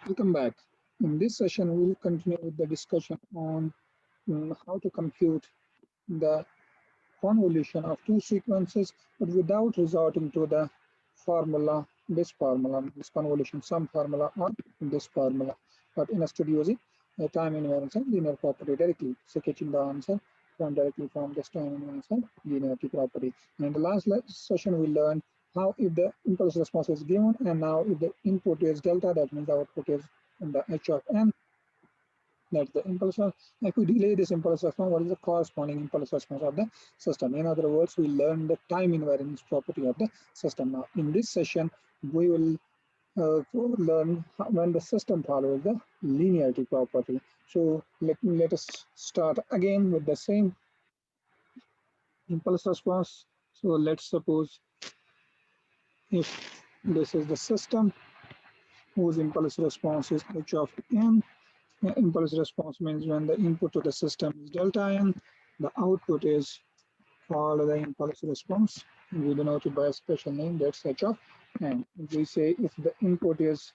Welcome back. In this session, we'll continue with the discussion on how to compute the convolution of two sequences, but without resorting to the formula, this convolution sum formula or this formula, but instead using a time invariance and linear property directly, sketching the answer directly from this time invariance and linearity property. And in the last session, we learned how if the impulse response is given, and now if the input is delta, that means the output is in the h of n. That's the impulse response. If we delay this impulse response, what is the corresponding impulse response of the system? In other words, we learn the time invariance property of the system. Now, in this session, we will learn when the system follows the linearity property. So let us start again with the same impulse response. So let's suppose if this is the system whose impulse response is h of n. Impulse response means when the input to the system is delta n, the output is called the impulse response. We denote it by a special name, that's h of n. We say if the input is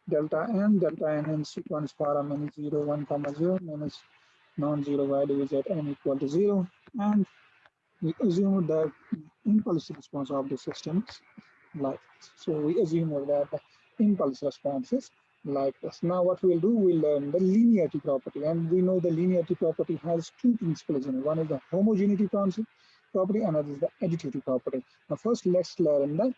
delta n in sequence parameter is 0, 1, 0, minus non-zero value is at n equal to 0, and we assume that impulse response of the system is like this. So we assume that the impulse response is like this. Now what we'll do, we'll learn the linearity property, and we know the linearity property has two principles in it. One is the homogeneity property, another is the additivity property. Now first let's learn the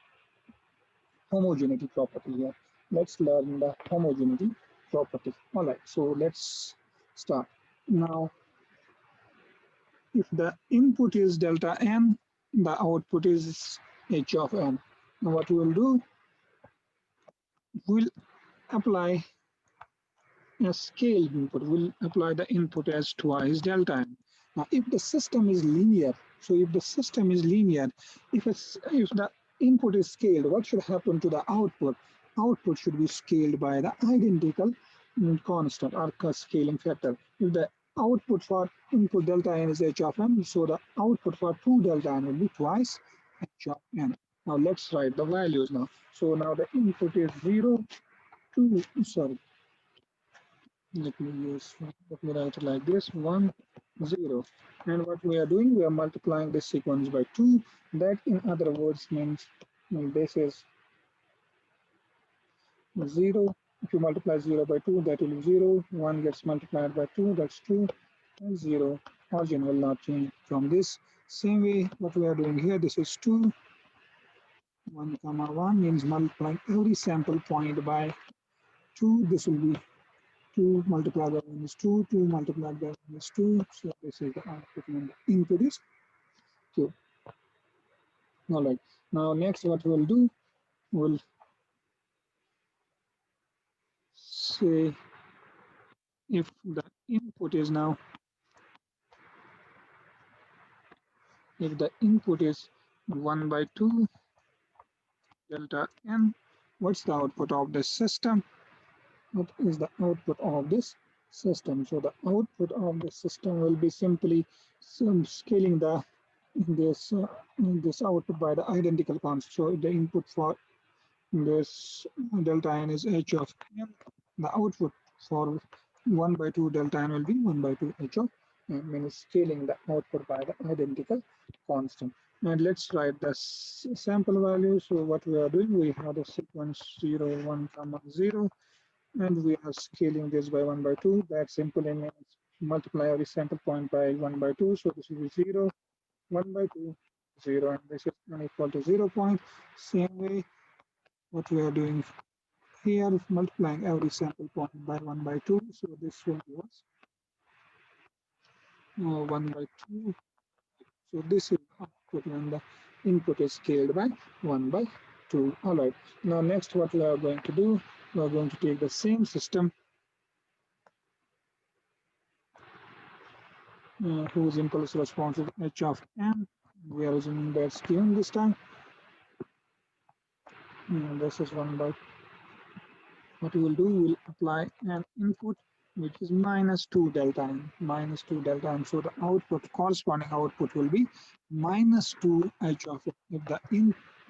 homogeneity property here. Let's learn the homogeneity property. All right, so let's start. Now if the input is delta n, the output is h of n. Now what we will do, we'll apply a scaled input. We'll apply the input as twice delta n. Now if the system is linear, so if the system is linear, if the input is scaled, what should happen to the output? Output should be scaled by the identical constant or scaling factor. If the output for input delta n is h of n, so the output for 2 delta n will be twice h of n. Now let's write the values now. So now the input is 0, 2, sorry. Let me write it like this, 1, 0. And what we are doing, we are multiplying this sequence by 2. That in other words means this is 0. If you multiply 0 by 2, that will be 0. 1 gets multiplied by 2, that's 2. And 0. Origin will not change from this. Same way, what we are doing here, this is 2. 1, 1 means multiplying every sample point by 2. This will be 2 multiplied by 1 is 2, 2 multiplied by 1 is 2. So this is the output and the input is 2. All right. Now next what we'll do, we'll say if the input is now, if the input is 1 by 2 delta n, what's the output of the system? What is the output of this system? So the output of the system will be simply scaling this output by the identical constant. So the input for this delta n is h of n. The output for 1 by 2 delta n will be 1 by 2 h of n, means scaling the output by the identical constant. And let's write the sample value. So what we are doing, we have the sequence 0, 1, 0. And we are scaling this by 1 by 2. That simply means multiply every sample point by 1 by 2. So this will be 0, 1 by 2, 0, and this is unequal to 0 point. Same way, what we are doing here is multiplying every sample point by 1 by 2. So this will give us 1 by 2. So this is output when the input is scaled by 1 by 2. All right. Now next what we are going to do, we are going to take the same system whose impulse response is h of n. We are assuming that's given this time. This is 1 by, what we will do, we will apply an input which is minus 2 delta n, minus 2 delta n. So the output, corresponding output will be minus 2 h of n. If the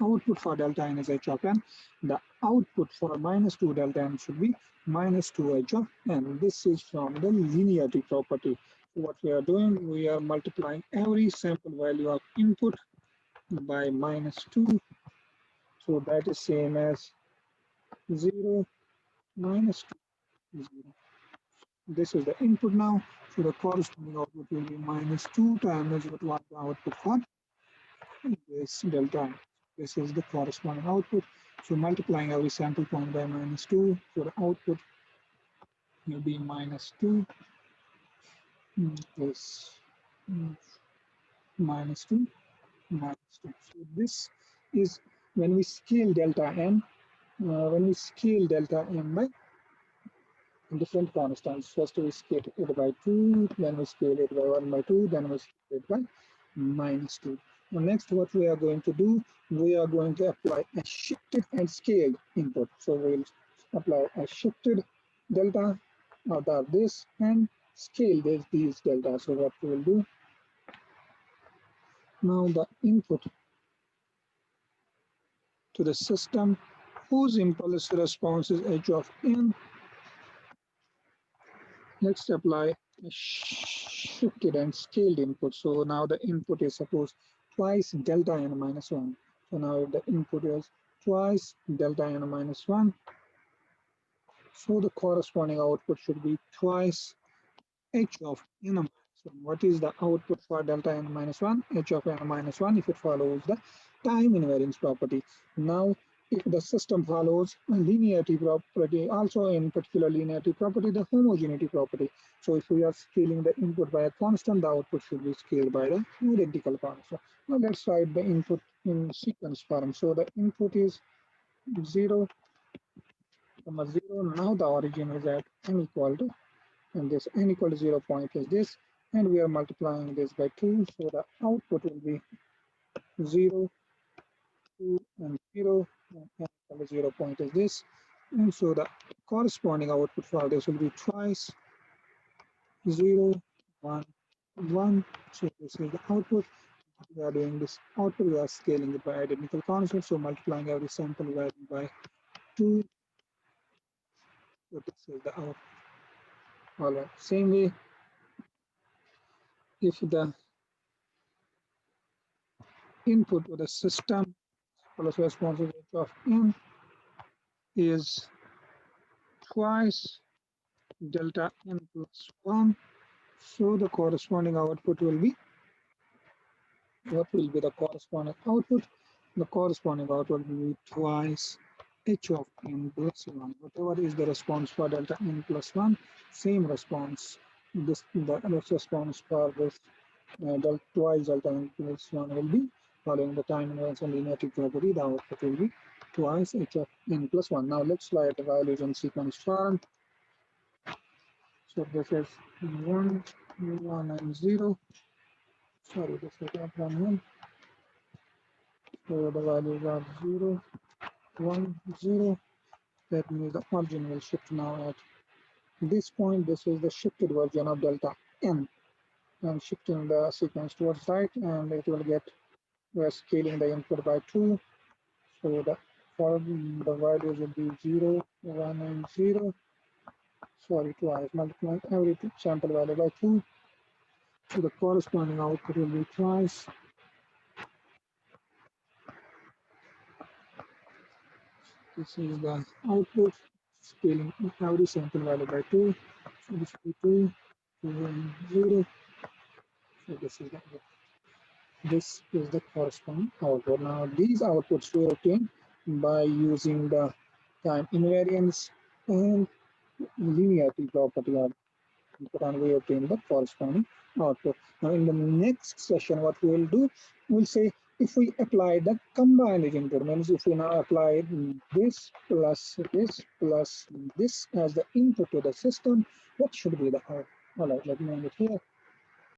output for delta n is h of n. The output for minus 2 delta n should be minus 2h of n. This is from the linearity property. So what we are doing, we are multiplying every sample value of input by minus 2. So that is same as 0 minus 2 0. This is the input now. So the corresponding output will be minus 2 times what was the output for this delta. This is the corresponding output. So multiplying every sample point by minus 2. So the output will be minus 2 plus minus 2 minus 2. So this is when we scale delta n, by different constants. First we scale it by 2, then we scale it by 1 by 2, then we scale it by minus 2. Now next what we are going to do, we are going to apply a shifted and scaled input. So we'll apply a shifted delta out of this and scale these delta. So what we will do, now the input to the system whose impulse response is h of n. Let's apply a shifted and scaled input. So now the input is suppose twice delta n minus 1. So now the input is twice delta n minus 1. So the corresponding output should be twice h of n minus 1. What is the output for delta n minus 1? H of n minus 1 if it follows the time invariance property. Now if the system follows a linearity property, also in particular linearity property, the homogeneity property. So if we are scaling the input by a constant, the output should be scaled by the identical constant. Now let's write the input in sequence form. So the input is 0, 0. Now the origin is at n equal to, and this n equal to 0 point is this, and we are multiplying this by 2. So the output will be 0, 2, and 0, and n equal to 0 point is this. And so the corresponding output for this will be twice 0, 1, 1. So this is the output. We are doing this output, we are scaling it by identical constant. So multiplying every sample value by 2. So this is the output. All right. Same way, if the input to the system plus responsibility of n is twice delta n plus 1, so the corresponding output will be, what will be the corresponding output? The corresponding output will be twice h of n plus 1. Whatever is the response for delta n plus 1, same response. This the response for this twice delta n plus 1 will be following the time invariance and linearity property. The output will be twice h of n plus 1. Now let's write the values in sequence form. So this is 1, 1, and 0. Sorry, this is not 1, 1. So the values are 0, 1, 0. That means the origin will shift now at this point. This is the shifted version of delta n. And shifting the sequence towards right, and it will get, we are scaling the input by 2. So the values will be 0, 1, and 0. Sorry, twice, multiplying every sample value by 2. So the corresponding output will be twice. This is the output, scaling every sample value by 2. So this will be 2, 2, and 0. So this is the corresponding output. Now these outputs we obtain by using the time invariance and linearity property of input, and we obtain the corresponding output. Now in the next session, what we will do, we'll say if we apply the combined input, means if we now apply this plus this as the input to the system, what should be the output? All right, let me end it here.